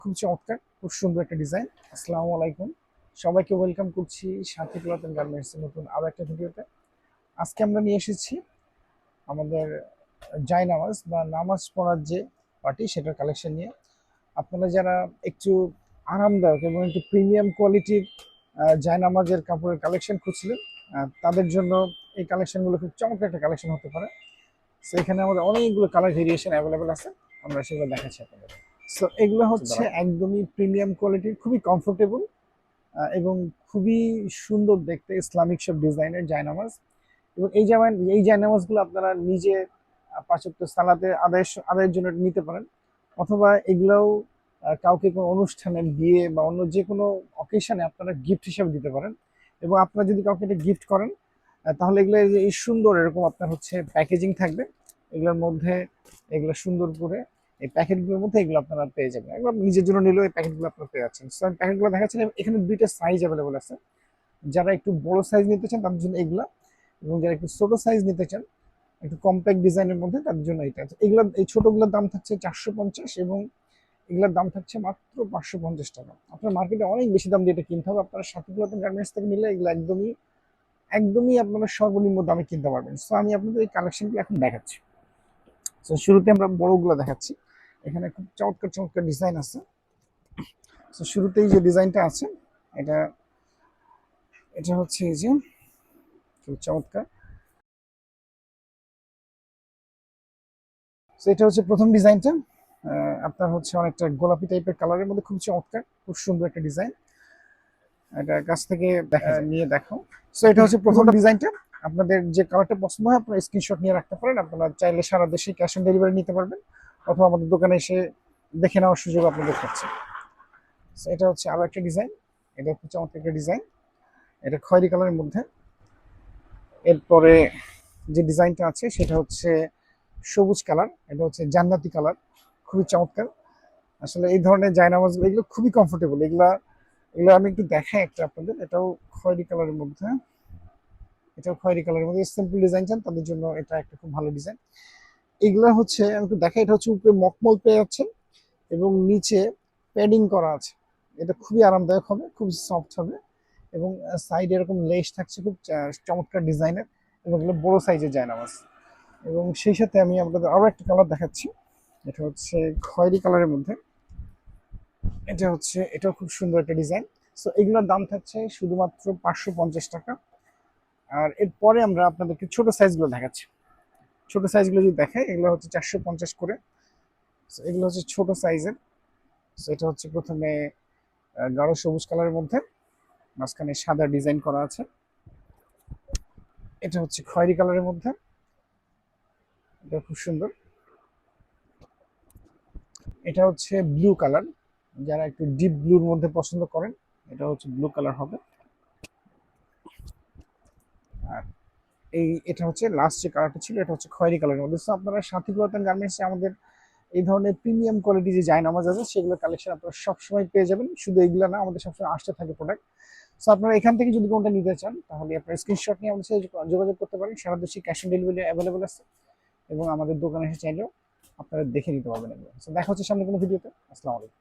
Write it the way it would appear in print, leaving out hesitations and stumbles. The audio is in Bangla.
খুব চমৎকার, খুব সুন্দর একটা ডিজাইন। আসসালামু আলাইকুম, সবাইকে ওয়েলকাম করছি সাথী পুরাতন গার্মেন্টসের নতুন আরো একটা ভিডিওতে। আজকে আমরা নিয়ে এসেছি আমাদের জায়নামাজ বা নামাজ পড়ার যে পার্টি সেটার কালেকশন নিয়ে। আপনারা যারা একটু আরামদায়ক এবং একটু প্রিমিয়াম কোয়ালিটির জায়নামাজের কাপড়ের কালেকশন খুঁজছিলেন, তাদের জন্য এই কালেকশনগুলো খুব চমৎকার একটা কালেকশন হতে পারে। সো এখানে আমাদের অনেকগুলো কালার ভেরিয়েশন অ্যাভেলেবেল আছে, আমরা সেগুলো দেখাচ্ছি আপনাদের। সো এগুলো হচ্ছে একদমই প্রিমিয়াম কোয়ালিটির, খুবই কমফোর্টেবল এবং খুবই সুন্দর দেখতে ইসলামিক সব ডিজাইনের জায়নামাজ। এবং এই জায়নামাজগুলো আপনারা নিজে পাঁচ ওয়াক্ত সালাতে আদায়ের জন্য নিতে পারেন, অথবা এগুলাও কাউকে কোনো অনুষ্ঠানে, বিয়ে বা অন্য যে কোনো অকেশনে আপনারা গিফট হিসেবে দিতে পারেন। এবং আপনারা যদি কাউকে এটা গিফট করেন, তাহলে এগুলো এই সুন্দর এরকম আপনার হচ্ছে প্যাকেজিং থাকবে এগুলোর মধ্যে। এগুলো সুন্দর করে এই প্যাকেটগুলোর মধ্যে এগুলো আপনারা পেয়ে যাবেন। একবার নিজের জন্য নিলেও এই প্যাকেটগুলো আপনারা পেয়ে যাচ্ছেন। সো আমি প্যাকেটগুলো দেখাচ্ছি। এখানে দুইটা সাইজ অ্যাভেলেবল আছে। যারা একটু বড় সাইজ নিতে চান তাদের জন্য এগুলা, এবং যারা একটু ছোট সাইজ নিতে চান একটু কম্প্যাক্ট ডিজাইনের মধ্যে তাদের জন্য এটা আছে। এগুলো এই ছোটগুলোর দাম থাকছে 450 এবং এগুলোর দাম থাকছে মাত্র 550 টাকা। আপনার মার্কেটে অনেক বেশি দাম দিয়ে এটা কিনতে হবে। আপনারা সাথী পুরাতন গার্মেন্টস থেকে নিলে এগুলো একদমই একদমই আপনারা সর্বনিম্ন দামে কিনতে পারবেন। সো আমি আপনাদের এই কালেকশনগুলো এখন দেখাচ্ছি। সো শুরুতে আমরা বড়গুলো দেখাচ্ছি। এখানে খুব চমৎকার চমৎকার ডিজাইন আছে। তো শুরুতেই যে ডিজাইনটা আছে এটা এটা হচ্ছে এই যে খুব চমৎকার। তো এটা হচ্ছে প্রথম ডিজাইনটা। আপনার হচ্ছে অনেকটা গোলাপি টাইপের কালারের মধ্যে, খুব চমৎকার, খুব সুন্দর একটা ডিজাইন। এটা কাছ থেকে নিয়ে দেখো। সো এটা হচ্ছে প্রথম ডিজাইনটা। আপনাদের যে কালারটা পছন্দ হয় আপনারা স্ক্রিনশট নিয়ে রাখতে পারেন। আপনারা চাইলে সারা দেশে ক্যাশ অন ডেলিভারি নিতে পারবেন, অথবা আমাদের দোকানে এসে দেখে নেওয়ার সুযোগ আপনাদের থাকছে। এটা হচ্ছে আরো একটা ডিজাইন। এটা হচ্ছে চমৎকার একটা ডিজাইন, এটা খয়েরি কালারের মধ্যে। এরপরে যে ডিজাইনটা আছে সেটা হচ্ছে সবুজ কালার, এটা হচ্ছে জান্নাতি কালার, খুবই চমৎকার। আসলে এই ধরনের জায়নামাজ এগুলো খুবই কমফোর্টেবল। এগুলো আমি একটু দেখাই একটা আপনাদের। এটাও খয়েরি কালারের মধ্যে, এটাও খয়েরি কালারের মধ্যে। সিম্পল ডিজাইন চান তাদের জন্য এটা একটা খুব ভালো ডিজাইন। এগুলা হচ্ছে আমি একটু দেখাই। এটা হচ্ছে উপরে মখমল পেয়ে যাচ্ছে এবং নিচে প্যাডিং করা আছে। এটা খুবই আরামদায়ক হবে, খুব সফট হবে, এবং সাইডে এরকম লেস থাকছে খুব চমৎকার ডিজাইনের, এবং এগুলো বড় সাইজের জায়নামাজ। এবং সেই সাথে আমি আপনাদের আরো একটা কালার দেখাচ্ছি। এটা হচ্ছে খয়েরি কালারের মধ্যে। এটাও খুব সুন্দর একটা ডিজাইন। সো এগুলোর দাম থাকছে শুধুমাত্র 550 টাকা। আর এরপরে আমরা আপনাদেরকে ছোট সাইজগুলো দেখাচ্ছি। ছোট সাইজগুলো যদি দেখাই, এগুলো হচ্ছে 450 করে। এগুলো হচ্ছে ছোট সাইজের। এটা হচ্ছে প্রথমে গাঢ় সবুজ কালারের মধ্যে, মাঝখানে সাদা ডিজাইন করা আছে। এটা হচ্ছে খয়েরি কালারের মধ্যে, এটা খুব সুন্দর। এটা হচ্ছে ব্লু কালার, যারা একটু ডিপ ব্লুর মধ্যে পছন্দ করেন এটা হচ্ছে ব্লু কালার হবে। আর এটা হচ্ছে লাস্ট যে কালারটা ছিল, এটা হচ্ছে খয়েরি কালারের মধ্যে। সো আপনারা সাথী পুরাতন গার্মেন্টসে আমাদের এই ধরনের প্রিমিয়াম কোয়ালিটি যে জায়নামাজ আছে সেগুলো কালেকশন আপনারা সবসময় পেয়ে যাবেন। শুধু এইগুলো না, আমাদের সবসময় আসতে থাকে প্রোডাক্ট। সো আপনারা এখান থেকে যদি কোনটা নিতে চান তাহলে আপনার স্ক্রিনশট নিয়ে আমাদের সাথে যোগাযোগ করতে পারেন। সারা দেশে ক্যাশ অন ডেলিভারি অ্যাভেলেবল আছে, এবং আমাদের দোকানে এসে চাইলেও আপনারা দেখে নিতে পারবেন এগুলো। সো দেখা হচ্ছে সামনে কোনো ভিডিওতে। আসসালামু আলাইকুম।